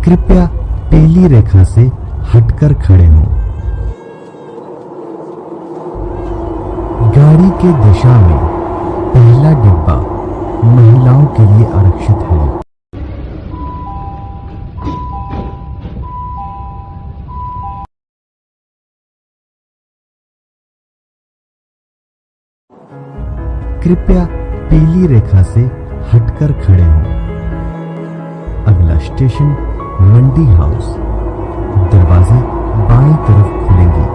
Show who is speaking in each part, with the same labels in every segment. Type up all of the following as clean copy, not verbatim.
Speaker 1: कृपया पीली रेखा से हटकर खड़े हों। गाड़ी के दिशा में पहला डिब्बा महिलाओं के लिए आरक्षित है। कृपया पीली रेखा से हटकर खड़े हों। अगला स्टेशन मंडी हाउस। दरवाजे बाईं तरफ खुलेंगे।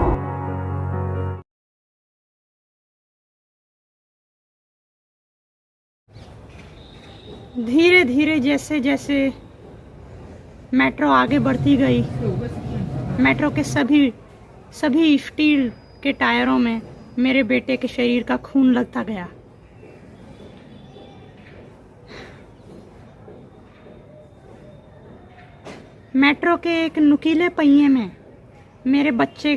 Speaker 2: धीरे धीरे जैसे जैसे मेट्रो आगे बढ़ती गई, मेट्रो के सभी स्टील के टायरों में मेरे बेटे के शरीर का खून लगता गया। मेट्रो के एक नुकीले पहिए में मेरे बच्चे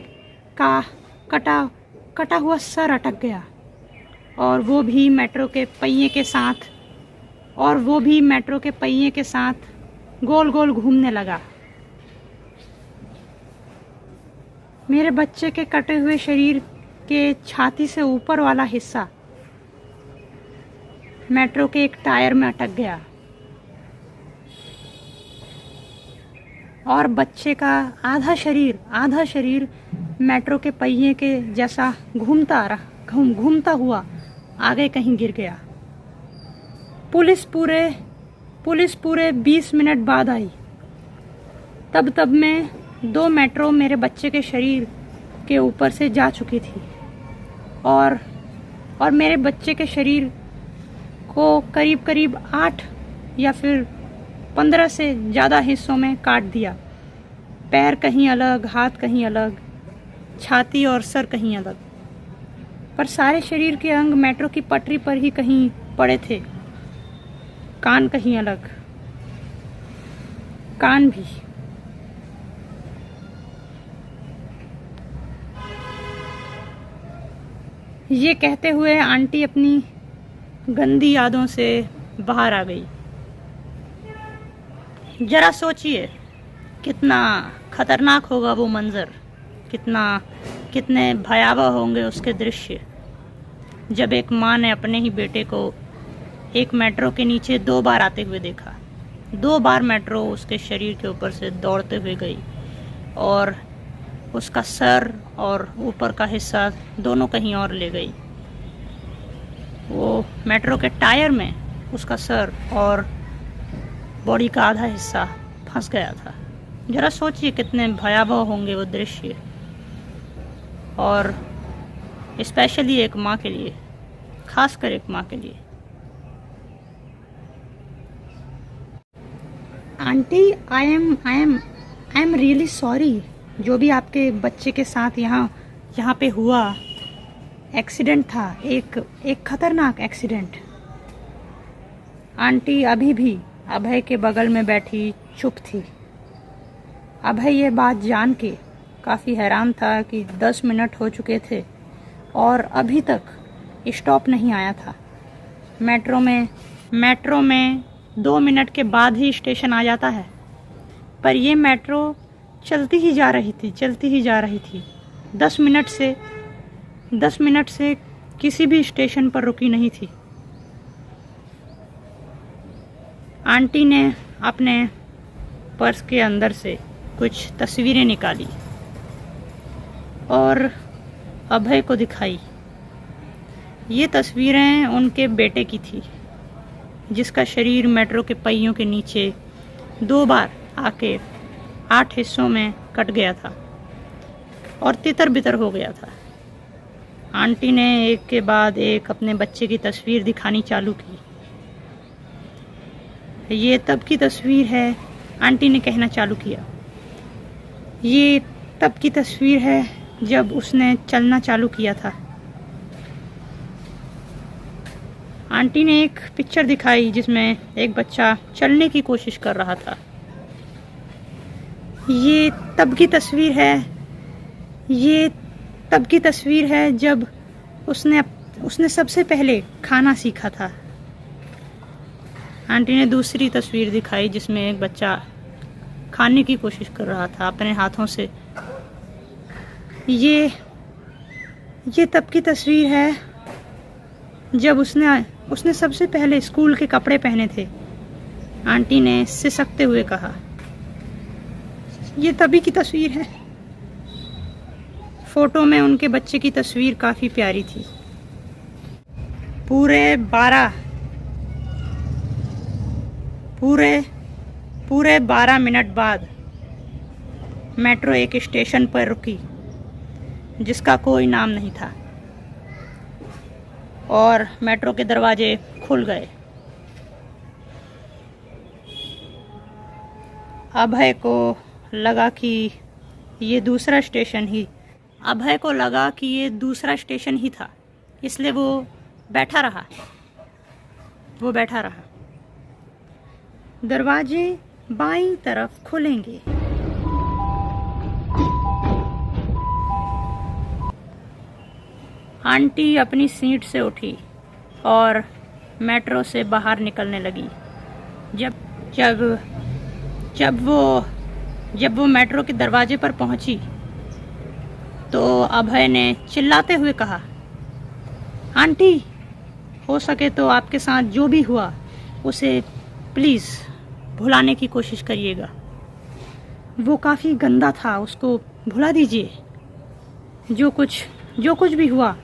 Speaker 2: का कटा हुआ सर अटक गया, और वो भी मेट्रो के पहिए के साथ गोल गोल घूमने लगा। मेरे बच्चे के कटे हुए शरीर के छाती से ऊपर वाला हिस्सा मेट्रो के एक टायर में अटक गया, और बच्चे का आधा शरीर मेट्रो के पहिए के जैसा घूमता हुआ आगे कहीं गिर गया। पुलिस पूरे 20 मिनट बाद आई। तब में 2 मेट्रो मेरे बच्चे के शरीर के ऊपर से जा चुकी थी, और मेरे बच्चे के शरीर को करीब 8 या फिर 15 से ज़्यादा हिस्सों में काट दिया। पैर कहीं अलग, हाथ कहीं अलग, छाती और सर कहीं अलग, पर सारे शरीर के अंग मेट्रो की पटरी पर ही कहीं पड़े थे। कान कहीं अलग, कान भी। ये कहते हुए आंटी अपनी गंदी यादों से बाहर आ गई। जरा सोचिए कितना खतरनाक होगा वो मंजर, कितने भयावह होंगे उसके दृश्य, जब एक माँ ने अपने ही बेटे को एक मेट्रो के नीचे 2 बार आते हुए देखा। 2 बार मेट्रो उसके शरीर के ऊपर से दौड़ते हुए गई, और उसका सर और ऊपर का हिस्सा दोनों कहीं और ले गई। वो मेट्रो के टायर में उसका सर और बॉडी का आधा हिस्सा फंस गया था। जरा सोचिए कितने भयावह होंगे वो दृश्य, और स्पेशली एक माँ के लिए, खासकर एक माँ के लिए। Aunty, I am really sorry. जो भी आपके बच्चे के साथ यहाँ पे हुआ एक्सीडेंट था, एक खतरनाक एक्सीडेंट। आंटी अभी भी अभय के बगल में बैठी चुप थी। अभय ये बात जान के काफ़ी हैरान था कि 10 मिनट हो चुके थे और अभी तक स्टॉप नहीं आया था। मेट्रो में 2 मिनट के बाद ही स्टेशन आ जाता है, पर ये मेट्रो चलती ही जा रही थी। 10 मिनट से किसी भी स्टेशन पर रुकी नहीं थी। आंटी ने अपने पर्स के अंदर से कुछ तस्वीरें निकाली और अभय को दिखाई। ये तस्वीरें उनके बेटे की थी, जिसका शरीर मेट्रो के पहियों के नीचे 2 बार आके 8 हिस्सों में कट गया था और तितर-बितर हो गया था। आंटी ने एक के बाद एक अपने बच्चे की तस्वीर दिखानी चालू की। ये तब की तस्वीर है, आंटी ने कहना चालू किया, ये तब की तस्वीर है जब उसने चलना चालू किया था। आंटी ने एक पिक्चर दिखाई जिसमें एक बच्चा चलने की कोशिश कर रहा था। ये तब की तस्वीर है जब उसने सबसे पहले खाना सीखा था। आंटी ने दूसरी तस्वीर दिखाई जिसमें एक बच्चा खाने की कोशिश कर रहा था अपने हाथों से। ये तब की तस्वीर है जब उसने सबसे पहले स्कूल के कपड़े पहने थे। आंटी ने सिसकते हुए कहा। ये तभी की तस्वीर है। फोटो में उनके बच्चे की तस्वीर काफ़ी प्यारी थी। पूरे 12 मिनट बाद मेट्रो एक स्टेशन पर रुकी जिसका कोई नाम नहीं था और मेट्रो के दरवाजे खुल गए। अभय को लगा कि ये दूसरा स्टेशन ही था, इसलिए वो बैठा रहा। दरवाजे बाईं तरफ खुलेंगे। आंटी अपनी सीट से उठी और मेट्रो से बाहर निकलने लगी। जब वो मेट्रो के दरवाजे पर पहुंची तो अभय ने चिल्लाते हुए कहा, आंटी, हो सके तो आपके साथ जो भी हुआ उसे प्लीज़ भुलाने की कोशिश करिएगा। वो काफ़ी गंदा था, उसको भुला दीजिए। जो कुछ भी हुआ,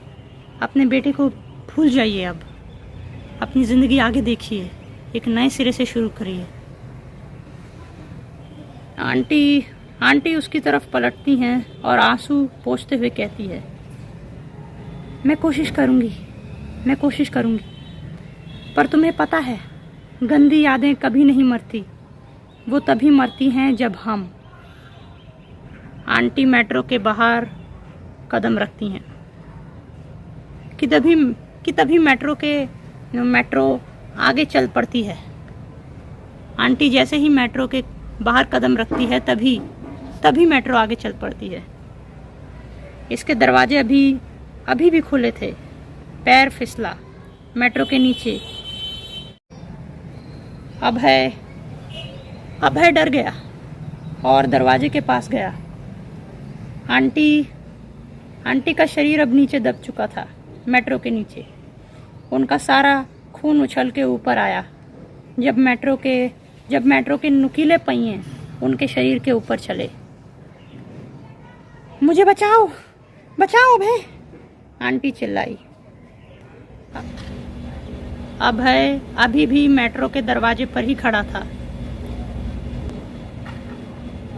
Speaker 2: अपने बेटे को भूल जाइए। अब अपनी ज़िंदगी आगे देखिए, एक नए सिरे से शुरू करिए। आंटी उसकी तरफ पलटती हैं और आंसू पोंछते हुए कहती है, मैं कोशिश करूँगी, पर तुम्हें पता है गंदी यादें कभी नहीं मरती, वो तभी मरती हैं जब हम। आंटी मेट्रो के बाहर कदम रखती हैं कि तभी मेट्रो आगे चल पड़ती है। आंटी जैसे ही मेट्रो के बाहर कदम रखती है तभी मेट्रो आगे चल पड़ती है। इसके दरवाजे अभी भी खुले थे। पैर फिसला मेट्रो के नीचे। अभय डर गया और दरवाजे के पास गया। आंटी का शरीर अब नीचे दब चुका था, मेट्रो के नीचे। उनका सारा खून उछल के ऊपर आया जब मेट्रो के नुकीले पहिए उनके शरीर के ऊपर चले। मुझे बचाओ अभय, आंटी चिल्लाई। अभय अभी भी मेट्रो के दरवाजे पर ही खड़ा था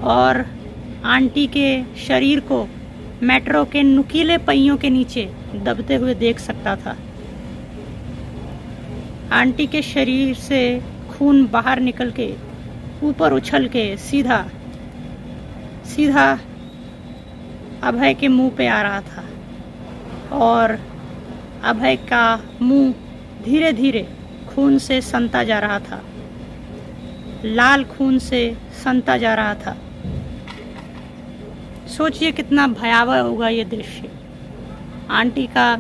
Speaker 2: और आंटी के शरीर को मेट्रो के नुकीले पहियों के नीचे दबते हुए देख सकता था। आंटी के शरीर से खून बाहर निकल के ऊपर उछल के सीधा अभय के मुंह पे आ रहा था और अभय का मुंह धीरे धीरे खून से सनता जा रहा था, लाल खून से सनता जा रहा था। सोचिए कितना भयावह होगा ये दृश्य। आंटी का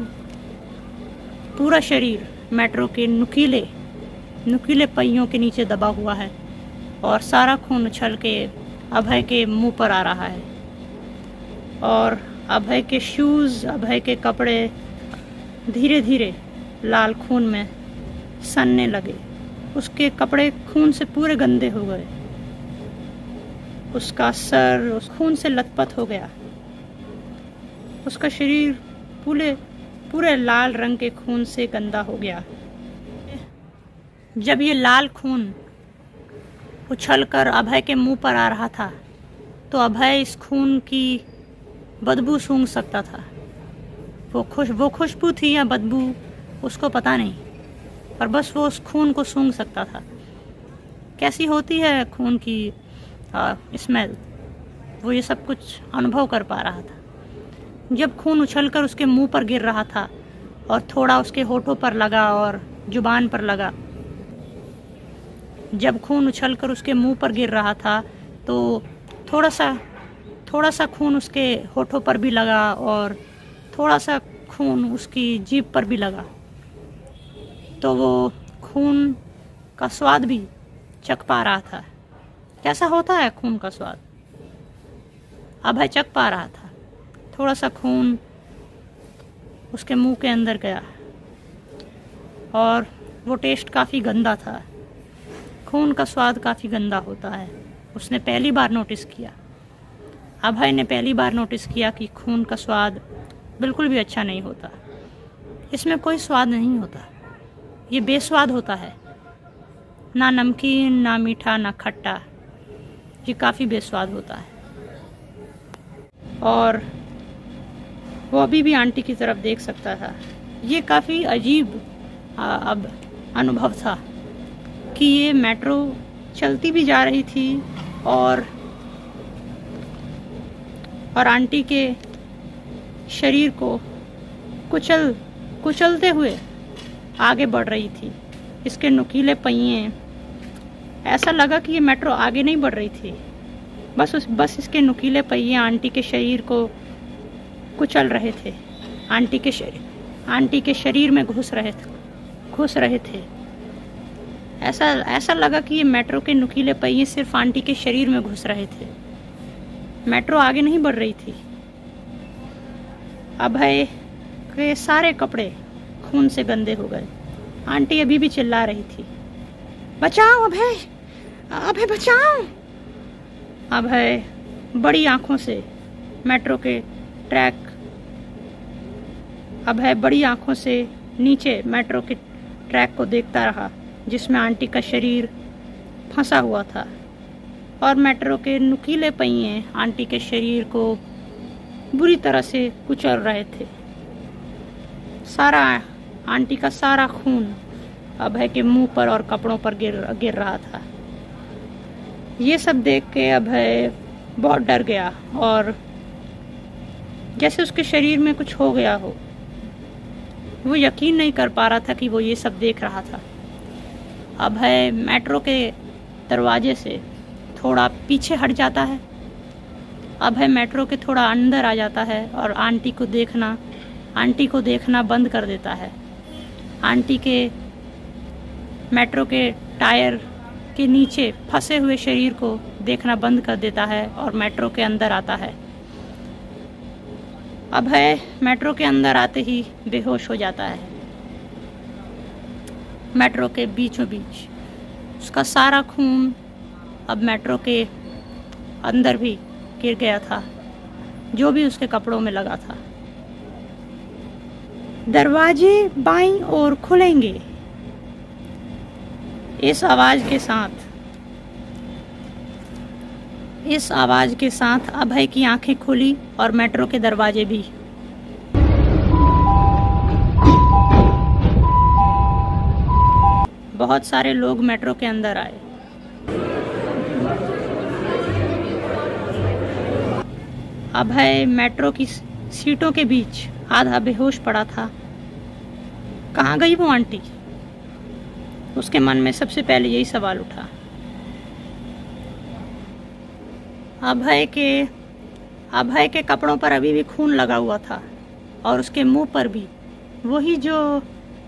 Speaker 2: पूरा शरीर मेट्रो के नुकीले पहियों के नीचे दबा हुआ है और सारा खून उछल के अभय के मुंह पर आ रहा है और अभय के शूज़, अभय के कपड़े धीरे धीरे लाल खून में सनने लगे। उसके कपड़े खून से पूरे गंदे हो गए। उसका सर उस खून से लथपथ हो गया। उसका शरीर पूरे लाल रंग के खून से गंदा हो गया। जब ये लाल खून उछलकर अभय के मुंह पर आ रहा था तो अभय इस खून की बदबू सूंघ सकता था। वो खुशबू थी या बदबू उसको पता नहीं, पर बस वो उस खून को सूंघ सकता था। कैसी होती है खून की स्मेल, वो ये सब कुछ अनुभव कर पा रहा था। जब खून उछलकर उसके मुंह पर गिर रहा था और थोड़ा उसके होठों पर लगा और जुबान पर लगा, जब खून उछलकर उसके मुंह पर गिर रहा था तो थोड़ा सा खून उसके होठों पर भी लगा और थोड़ा सा खून उसकी जीभ पर भी लगा, तो वो खून का स्वाद भी चख पा रहा था। कैसा होता है खून का स्वाद। अभय चख पा रहा था। थोड़ा सा खून उसके मुंह के अंदर गया और वो टेस्ट काफ़ी गंदा था। खून का स्वाद काफ़ी गंदा होता है। उसने पहली बार नोटिस किया, अभय ने पहली बार नोटिस किया कि खून का स्वाद बिल्कुल भी अच्छा नहीं होता। इसमें कोई स्वाद नहीं होता, ये बेस्वाद होता है। ना नमकीन, ना मीठा, ना खट्टा, ये काफ़ी बेस्वाद होता है। और वो अभी भी आंटी की तरफ देख सकता था। ये काफ़ी अजीब अब अनुभव था कि ये मेट्रो चलती भी जा रही थी और आंटी के शरीर को कुचलते हुए आगे बढ़ रही थी। इसके नुकीले पहिए, ऐसा लगा कि ये मेट्रो आगे नहीं बढ़ रही थी, बस इसके नुकीले पहिए आंटी के शरीर को कुचल रहे थे। आंटी के शरीर में घुस रहे थे। ऐसा लगा कि ये मेट्रो के नुकीले पहिए सिर्फ आंटी के शरीर में घुस रहे थे। मेट्रो आगे नहीं बढ़ रही थी। अभय के सारे कपड़े खून से गंदे हो गए। आंटी अभी भी चिल्ला रही थी, बचाओ अभय, अभय बचाओ। अभय बड़ी आंखों से मेट्रो के ट्रैक, अभय बड़ी आंखों से नीचे मेट्रो के ट्रैक को देखता रहा जिसमें आंटी का शरीर फंसा हुआ था और मेट्रो के नुकीले पहिए आंटी के शरीर को बुरी तरह से कुचल रहे थे। आंटी का सारा खून अभय के मुंह पर और कपड़ों पर गिर रहा था। ये सब देख के अभय बहुत डर गया और जैसे उसके शरीर में कुछ हो गया हो। वो यकीन नहीं कर पा रहा था कि वो ये सब देख रहा था। अभय मेट्रो के दरवाजे से थोड़ा पीछे हट जाता है। अभय मेट्रो के थोड़ा अंदर आ जाता है और आंटी को देखना बंद कर देता है। आंटी के मेट्रो के टायर के नीचे फंसे हुए शरीर को देखना बंद कर देता है और मेट्रो के अंदर आता है। अभय मेट्रो के अंदर आते ही बेहोश हो जाता है। मेट्रो के बीचों बीच उसका सारा खून अब मेट्रो के अंदर भी गिर गया था, जो भी उसके कपड़ों में लगा था। दरवाजे बाईं ओर खुलेंगे, इस आवाज के साथ अभय की आंखें खुली और मेट्रो के दरवाजे भी। बहुत सारे लोग मेट्रो के अंदर आए। अभय मेट्रो की सीटों के बीच आधा बेहोश पड़ा था। कहाँ गई वो आंटी? उसके मन में सबसे पहले यही सवाल उठा। अभय के कपड़ों पर अभी भी खून लगा हुआ था और उसके मुंह पर भी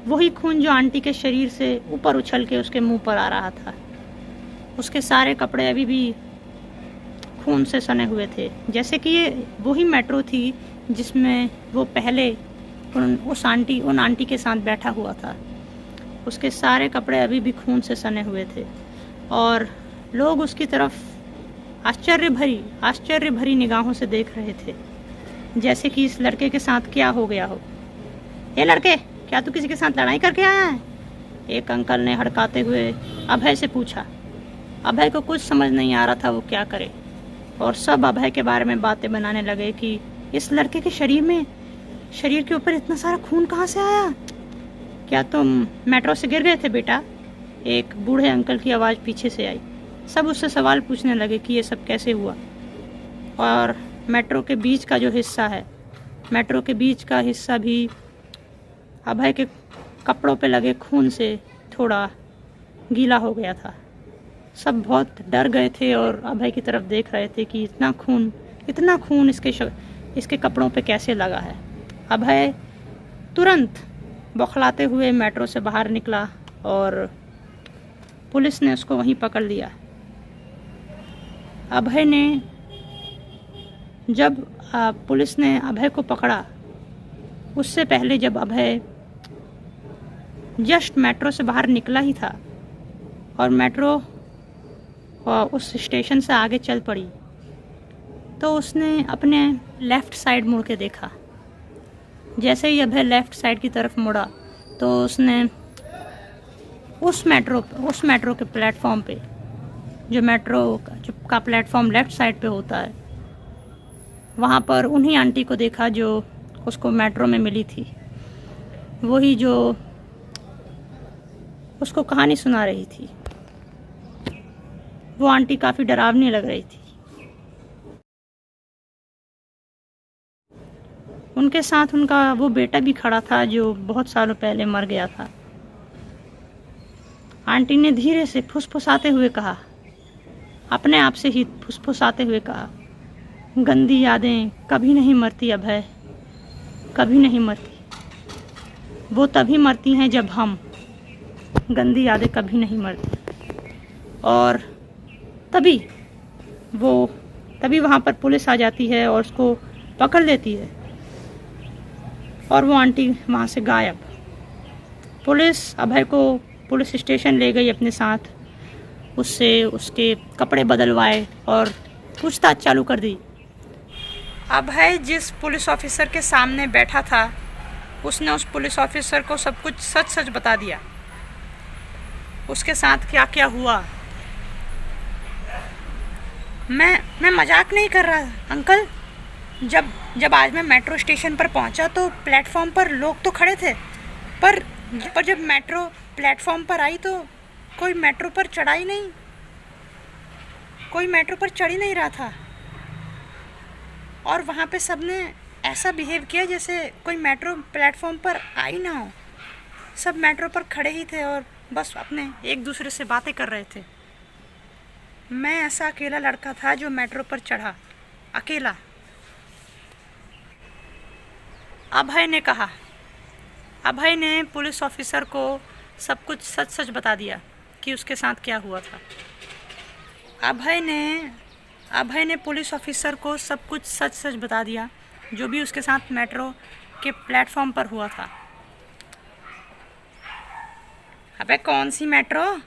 Speaker 2: वही खून जो आंटी के शरीर से ऊपर उछल के उसके मुंह पर आ रहा था। उसके सारे कपड़े अभी भी खून से सने हुए थे, जैसे कि ये वही मेट्रो थी जिसमें वो पहले उन आंटी के साथ बैठा हुआ था। उसके सारे कपड़े अभी भी खून से सने हुए थे और लोग उसकी तरफ आश्चर्य भरी निगाहों से देख रहे थे, जैसे कि इस लड़के के साथ क्या हो गया हो। ये लड़के, क्या तू किसी के साथ लड़ाई करके आया है? एक अंकल ने हड़काते हुए अभय से पूछा। अभय को कुछ समझ नहीं आ रहा था वो क्या करे और सब अभय के बारे में बातें बनाने लगे कि इस लड़के के शरीर के ऊपर इतना सारा खून कहाँ से आया? क्या तुम मेट्रो से गिर गए थे बेटा? एक बूढ़े अंकल की आवाज़ पीछे से आई। सब उससे सवाल पूछने लगे कि ये सब कैसे हुआ। और मेट्रो के बीच का जो हिस्सा है, मेट्रो के बीच का हिस्सा भी अभय के कपड़ों पे लगे खून से थोड़ा गीला हो गया था। सब बहुत डर गए थे और अभय की तरफ देख रहे थे कि इतना खून इसके कपड़ों पे कैसे लगा है। अभय तुरंत बौखलाते हुए मेट्रो से बाहर निकला और पुलिस ने उसको वहीं पकड़ लिया। अभय ने जब पुलिस ने अभय को पकड़ा, उससे पहले जब अभय जस्ट मेट्रो से बाहर निकला ही था और मेट्रो उस स्टेशन से आगे चल पड़ी, तो उसने अपने लेफ़्ट साइड मुड़ के देखा। जैसे ही अभय लेफ़्ट साइड की तरफ मुड़ा तो उसने उस मेट्रो के प्लेटफॉर्म पे, जो मेट्रो का प्लेटफॉर्म लेफ़्ट साइड पे होता है, वहाँ पर उन्हीं आंटी को देखा जो उसको मेट्रो में मिली थी, वही जो उसको कहानी सुना रही थी। वो आंटी काफ़ी डरावनी लग रही थी। उनके साथ उनका वो बेटा भी खड़ा था जो बहुत सालों पहले मर गया था। आंटी ने धीरे से फुसफुसाते हुए कहा, अपने आप से ही फुसफुसाते हुए कहा, गंदी यादें कभी नहीं मरती अभय, कभी नहीं मरती। वो तभी मरती हैं जब हम, गंदी यादें कभी नहीं मरती। और तभी वहाँ पर पुलिस आ जाती है और उसको पकड़ लेती है और वो आंटी वहाँ से गायब। पुलिस अभय को पुलिस स्टेशन ले गई अपने साथ, उससे उसके कपड़े बदलवाए और पूछताछ चालू कर दी। अभय जिस पुलिस ऑफिसर के सामने बैठा था, उसने उस पुलिस ऑफिसर को सब कुछ सच सच बता दिया, उसके साथ क्या क्या हुआ। मैं मजाक नहीं कर रहा अंकल। जब आज मैं मेट्रो स्टेशन पर पहुंचा तो प्लेटफॉर्म पर लोग तो खड़े थे, पर जब मेट्रो प्लेटफॉर्म पर आई तो कोई मेट्रो पर चढ़ा ही नहीं, कोई मेट्रो पर चढ़ ही नहीं रहा था। और वहाँ पे सबने ऐसा बिहेव किया जैसे कोई मेट्रो प्लेटफॉर्म पर आई ना हो। सब मेट्रो पर खड़े ही थे और बस अपने एक दूसरे से बातें कर रहे थे। मैं ऐसा अकेला लड़का था जो मेट्रो पर चढ़ा, अकेला। अभय ने कहा। अभय ने पुलिस ऑफिसर को सब कुछ सच सच बता दिया कि उसके साथ क्या हुआ था। अभय ने पुलिस ऑफिसर को सब कुछ सच सच बता दिया जो भी उसके साथ मेट्रो के प्लेटफॉर्म पर हुआ था। अबे कौन सी मेट्रो?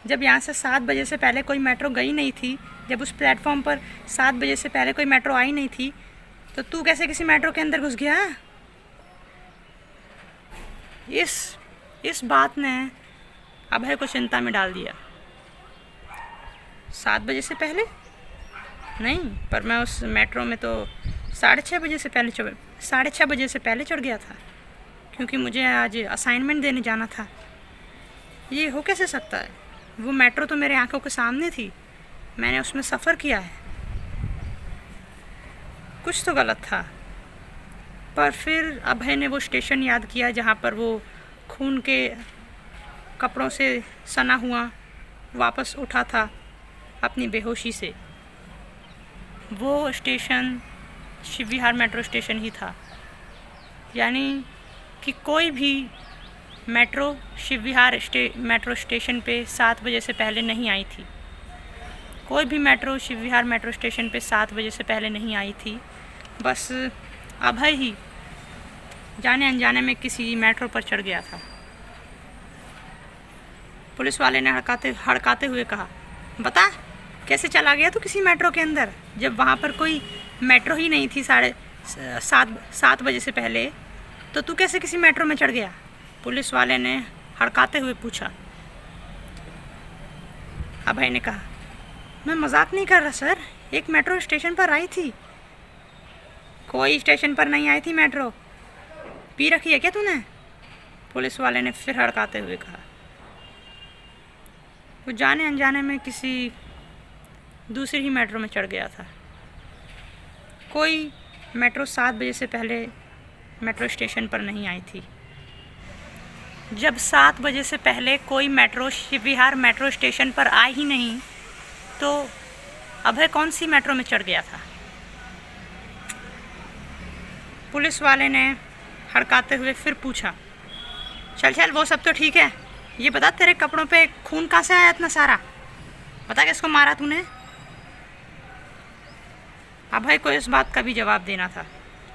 Speaker 2: जब यहाँ से 7 बजे से पहले कोई मेट्रो गई नहीं थी, जब उस प्लेटफॉर्म पर 7 बजे से पहले कोई मेट्रो आई नहीं थी, तो तू कैसे किसी मेट्रो के अंदर घुस गया? इस बात ने अभय को चिंता में डाल दिया। 7 बजे से पहले नहीं, पर मैं उस मेट्रो में तो 6:30 बजे से पहले 6:30 बजे से पहले चढ़ गया था, क्योंकि मुझे आज असाइनमेंट देने जाना था। ये हो कैसे सकता है? वो मेट्रो तो मेरे आंखों के सामने थी, मैंने उसमें सफ़र किया है। कुछ तो गलत था। पर फिर अभय ने वो स्टेशन याद किया जहाँ पर वो खून के कपड़ों से सना हुआ वापस उठा था अपनी बेहोशी से। वो स्टेशन शिव विहार मेट्रो स्टेशन ही था। यानी कि कोई भी मेट्रो शिव विहार मेट्रो स्टेशन पे 7 बजे से पहले नहीं आई थी। कोई भी मेट्रो शिव विहार मेट्रो स्टेशन पे 7 बजे से पहले नहीं आई थी। बस अभय ही जाने अनजाने में किसी मेट्रो पर चढ़ गया था। पुलिस वाले ने हड़काते हुए कहा, बता कैसे चला गया तू किसी मेट्रो के अंदर, जब वहाँ पर कोई मेट्रो ही नहीं थी 7:30 बजे से पहले, तो तू कैसे किसी मेट्रो में चढ़ गया? पुलिस वाले ने हड़काते हुए पूछा। अभय ने कहा, मैं मजाक नहीं कर रहा सर, एक मेट्रो स्टेशन पर आई थी। कोई स्टेशन पर नहीं आई थी मेट्रो। पी रखी है क्या तूने? पुलिस वाले ने फिर हड़काते हुए कहा। वो जाने अनजाने में किसी दूसरी ही मेट्रो में चढ़ गया था। कोई मेट्रो 7 बजे से पहले मेट्रो स्टेशन पर नहीं आई थी। जब 7 बजे से पहले कोई मेट्रो शिव विहार मेट्रो स्टेशन पर आई ही नहीं, तो अभय कौन सी मेट्रो में चढ़ गया था? पुलिस वाले ने हड़काते हुए फिर पूछा, चल वो सब तो ठीक है, ये बता तेरे कपड़ों पे खून कहाँ से आया इतना सारा? बता किसको मारा तूने? अभय को इस बात का भी जवाब देना था,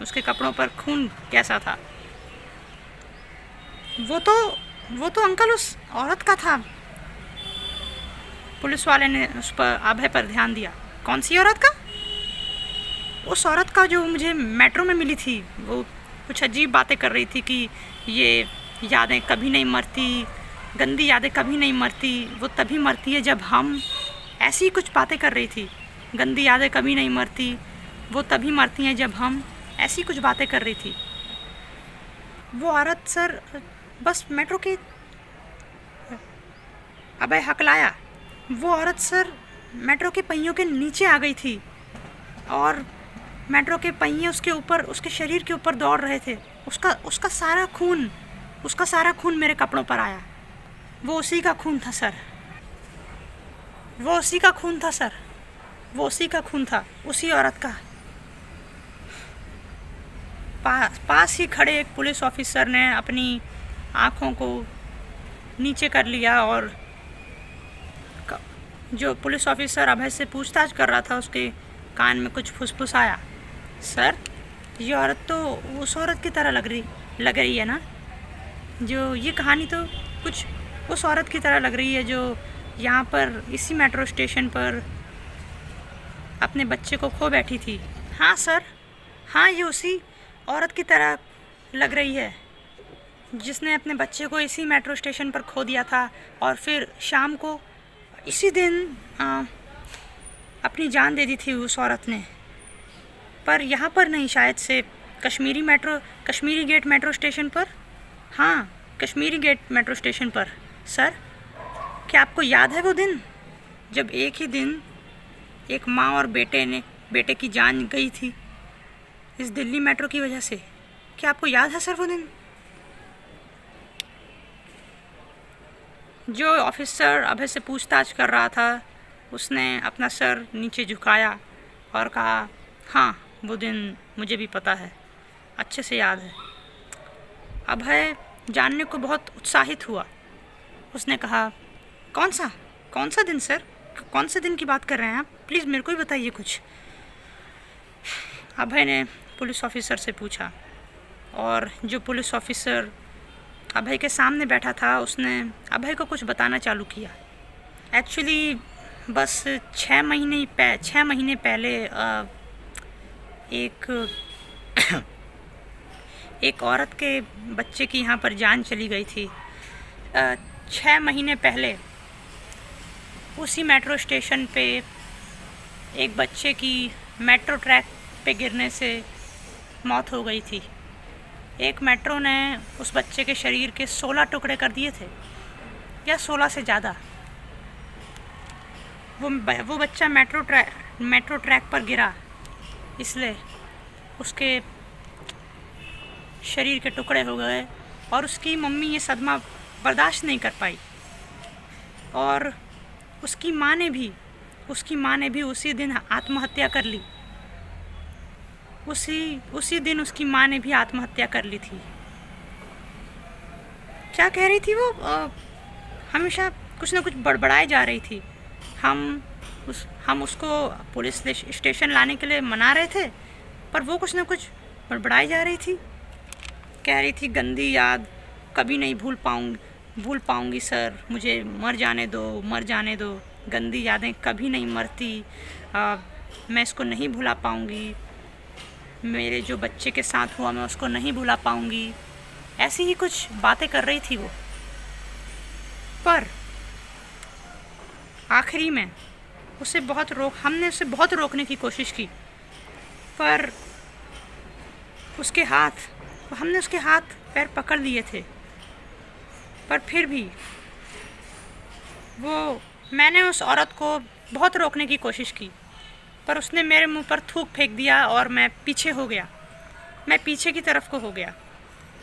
Speaker 2: उसके कपड़ों पर खून कैसा था। वो तो अंकल उस औरत का था। पुलिस वाले ने उस पर अभय पर ध्यान दिया। कौन सी औरत का? उस औरत का जो मुझे मेट्रो में मिली थी। वो कुछ अजीब बातें कर रही थी कि ये यादें कभी नहीं मरती, गंदी यादें कभी नहीं मरती, वो तभी मरती है जब हम, ऐसी ही कुछ बातें कर रही थी। गंदी यादें कभी नहीं मरती, वो तभी मरती हैं जब हम, ऐसी कुछ बातें कर रही थी। वो औरत सर बस मेट्रो के, अबे हकलाया, वो औरत सर मेट्रो के पहियों के नीचे आ गई थी और मेट्रो के पहिए उसके ऊपर, उसके शरीर के ऊपर दौड़ रहे थे। उसका सारा खून मेरे कपड़ों पर आया। वो उसी का खून था सर, वो उसी का खून था सर, वो उसी का खून था, उसी औरत का। पास ही खड़े एक पुलिस ऑफिसर ने अपनी आँखों को नीचे कर लिया और जो पुलिस ऑफिसर अभय से पूछताछ कर रहा था उसके कान में कुछ फुसफुसाया। सर, ये औरत तो उस औरत की तरह लग रही है ना, जो ये कहानी तो कुछ उस औरत की तरह लग रही है जो यहाँ पर इसी मेट्रो स्टेशन पर अपने बच्चे को खो बैठी थी। हाँ सर, हाँ, ये उसी औरत की तरह लग रही है जिसने अपने बच्चे को इसी मेट्रो स्टेशन पर खो दिया था और फिर शाम को इसी दिन अपनी जान दे दी थी उस औरत ने। पर यहाँ पर नहीं, शायद से कश्मीरी गेट मेट्रो स्टेशन पर। हाँ, कश्मीरी गेट मेट्रो स्टेशन पर। सर, क्या आपको याद है वो दिन जब एक ही दिन एक माँ और बेटे की जान गई थी इस दिल्ली मेट्रो की वजह से? क्या आपको याद है सर वो दिन? जो ऑफिसर अभय से पूछताछ कर रहा था उसने अपना सर नीचे झुकाया और कहा, हाँ, वो दिन मुझे भी पता है, अच्छे से याद है। अभय जानने को बहुत उत्साहित हुआ। उसने कहा, कौन सा दिन सर? कौन से दिन की बात कर रहे हैं आप? प्लीज़ मेरे को ही बताइए कुछ। अभय ने पुलिस ऑफिसर से पूछा और जो पुलिस ऑफिसर अभय के सामने बैठा था उसने अभय को कुछ बताना चालू किया। एक्चुअली बस 6 महीने पहले एक औरत के बच्चे की यहाँ पर जान चली गई थी। 6 महीने पहले उसी मेट्रो स्टेशन पे एक बच्चे की मेट्रो ट्रैक पे गिरने से मौत हो गई थी। एक मेट्रो ने उस बच्चे के शरीर के 16 टुकड़े कर दिए थे, या 16 से ज़्यादा। वो बच्चा मेट्रो ट्रैक पर गिरा, इसलिए उसके शरीर के टुकड़े हो गए और उसकी मम्मी ये सदमा बर्दाश्त नहीं कर पाई और उसकी माँ ने भी उसी दिन आत्महत्या कर ली। उसी दिन उसकी माँ ने भी आत्महत्या कर ली थी। क्या कह रही थी वो? हमेशा कुछ ना कुछ बड़बड़ाए जा रही थी। हम उसको पुलिस स्टेशन लाने के लिए मना रहे थे, पर वो कुछ ना कुछ बड़बड़ाई जा रही थी। कह रही थी, गंदी याद कभी नहीं भूल पाऊंगी सर, मुझे मर जाने दो, गंदी यादें कभी नहीं मरती, मैं इसको नहीं भुला पाऊंगी, मेरे जो बच्चे के साथ हुआ मैं उसको नहीं भुला पाऊंगी। ऐसी ही कुछ बातें कर रही थी वो। पर आखिरी में हमने उसे बहुत रोकने की कोशिश की, पर हमने उसके हाथ पैर पकड़ लिए थे, पर फिर भी मैंने उस औरत को बहुत रोकने की कोशिश की, पर उसने मेरे मुंह पर थूक फेंक दिया और मैं पीछे की तरफ को हो गया।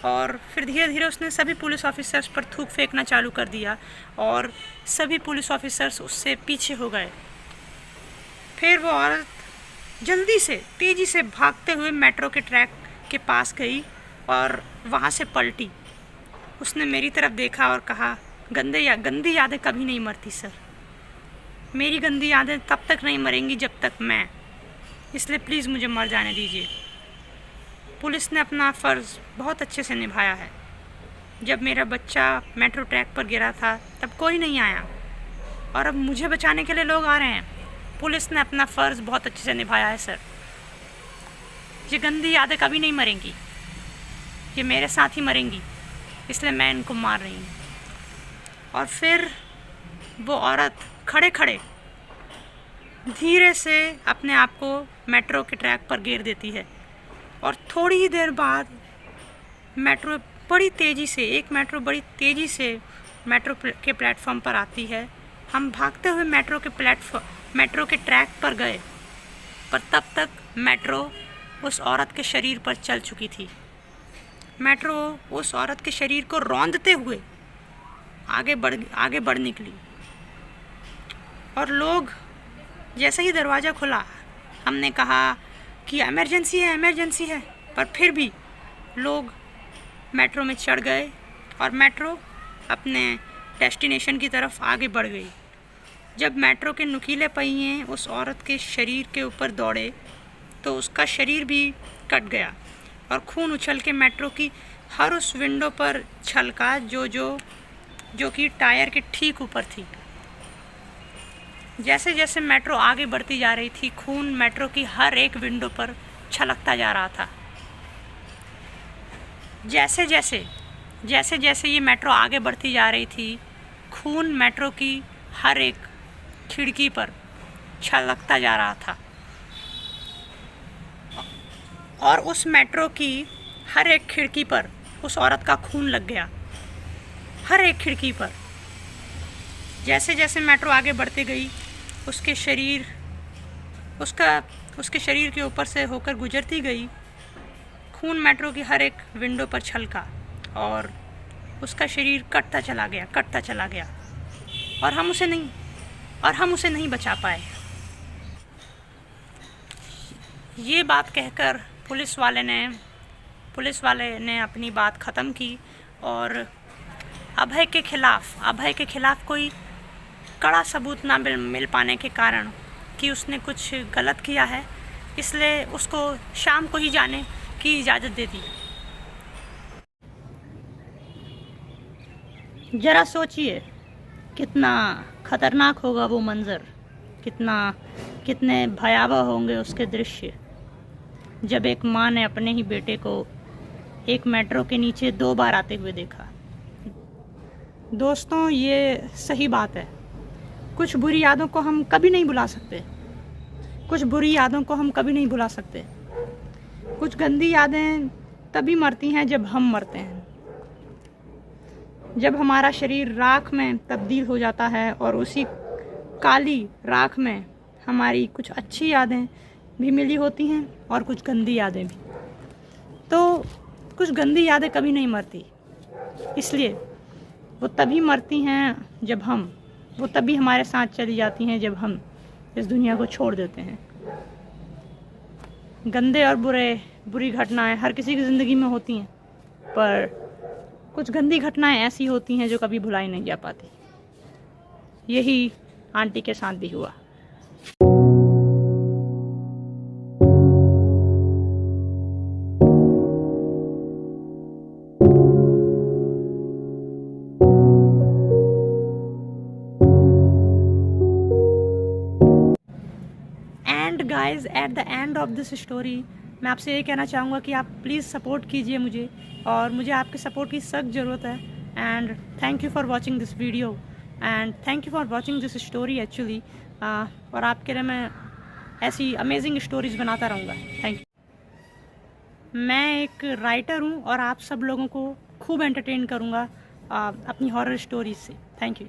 Speaker 2: और फिर धीरे धीरे उसने सभी पुलिस ऑफिसर्स पर थूक फेंकना चालू कर दिया और सभी पुलिस ऑफिसर्स उससे पीछे हो गए। फिर वो औरत तेज़ी से भागते हुए मेट्रो के ट्रैक के पास गई और वहाँ से पलटी। उसने मेरी तरफ देखा और कहा, गंदी यादें कभी नहीं मरती सर, मेरी गंदी यादें तब तक नहीं मरेंगी जब तक मैं इसलिए प्लीज़ मुझे मर जाने दीजिए। पुलिस ने अपना फ़र्ज़ बहुत अच्छे से निभाया है। जब मेरा बच्चा मेट्रो ट्रैक पर गिरा था तब कोई नहीं आया, और अब मुझे बचाने के लिए लोग आ रहे हैं। पुलिस ने अपना फ़र्ज़ बहुत अच्छे से निभाया है सर। ये गंदी यादें कभी नहीं मरेंगी, ये मेरे साथ ही मरेंगी, इसलिए मैं इनको मार रही हूँ। और फिर वो औरत खड़े खड़े धीरे से अपने आप को मेट्रो के ट्रैक पर गिर देती है, और थोड़ी ही देर बाद मेट्रो बड़ी तेज़ी से बड़ी तेज़ी से मेट्रो के प्लेटफॉर्म पर आती है। हम भागते हुए मेट्रो के ट्रैक पर गए, पर तब तक मेट्रो उस औरत के शरीर पर चल चुकी थी। मेट्रो उस औरत के शरीर को रौंदते हुए आगे बढ़ निकली, और लोग जैसे ही दरवाज़ा खुला, हमने कहा कि इमरजेंसी है, पर फिर भी लोग मेट्रो में चढ़ गए और मेट्रो अपने डेस्टिनेशन की तरफ आगे बढ़ गई। जब मेट्रो के नुकीले पहिए उस औरत के शरीर के ऊपर दौड़े तो उसका शरीर भी कट गया, और खून उछल के मेट्रो की हर उस विंडो पर छलका जो कि टायर के ठीक ऊपर थी। जैसे जैसे मेट्रो आगे बढ़ती जा रही थी, खून मेट्रो की हर एक विंडो पर छलकता जा रहा था। जैसे जैसे ये मेट्रो आगे बढ़ती जा रही थी, खून मेट्रो की हर एक खिड़की पर छलकता जा रहा था, और उस मेट्रो की हर एक खिड़की पर उस औरत का खून लग गया, हर एक खिड़की पर। जैसे जैसे मेट्रो आगे बढ़ती गई, उसके शरीर के ऊपर से होकर गुजरती गई, खून मेट्रो की हर एक विंडो पर छलका, और उसका शरीर कटता चला गया, और हम उसे नहीं बचा पाए। ये बात कहकर पुलिस वाले ने अपनी बात ख़त्म की, और अभय के खिलाफ़ कोई कड़ा सबूत ना मिल पाने के कारण कि उसने कुछ गलत किया है, इसलिए उसको शाम को ही जाने की इजाज़त दे दी। ज़रा सोचिए कितना खतरनाक होगा वो मंज़र, कितने भयावह होंगे उसके दृश्य, जब एक माँ ने अपने ही बेटे को एक मेट्रो के नीचे 2 बार आते हुए देखा। दोस्तों, ये सही बात है। कुछ बुरी यादों को हम कभी नहीं भुला सकते। कुछ गंदी यादें तभी मरती हैं जब हम मरते हैं, जब हमारा शरीर राख में तब्दील हो जाता है, और उसी काली राख में हमारी कुछ अच्छी यादें भी मिली होती हैं और कुछ गंदी यादें भी। तो कुछ गंदी यादें कभी नहीं मरती, इसलिए वो तभी मरती हैं वो तभी हमारे साथ चली जाती हैं जब हम इस दुनिया को छोड़ देते हैं। गंदे और बुरी घटनाएं हर किसी की ज़िंदगी में होती हैं, पर कुछ गंदी घटनाएं ऐसी होती हैं जो कभी भुलाई नहीं जा पाती। यही आंटी के साथ भी हुआ। Guys, at the end of this story मैं आपसे ये कहना चाहूँगा कि आप प्लीज़ सपोर्ट कीजिए मुझे, और मुझे आपके सपोर्ट की सख्त ज़रूरत है। And thank you for watching this video, and thank you for watching this story actually. और आपके लिए मैं ऐसी अमेजिंग स्टोरीज़ बनाता रहूँगा। Thank you. मैं एक राइटर हूँ और आप सब लोगों को खूब एंटरटेन करूँगा अपनी हॉरर स्टोरीज से। Thank you.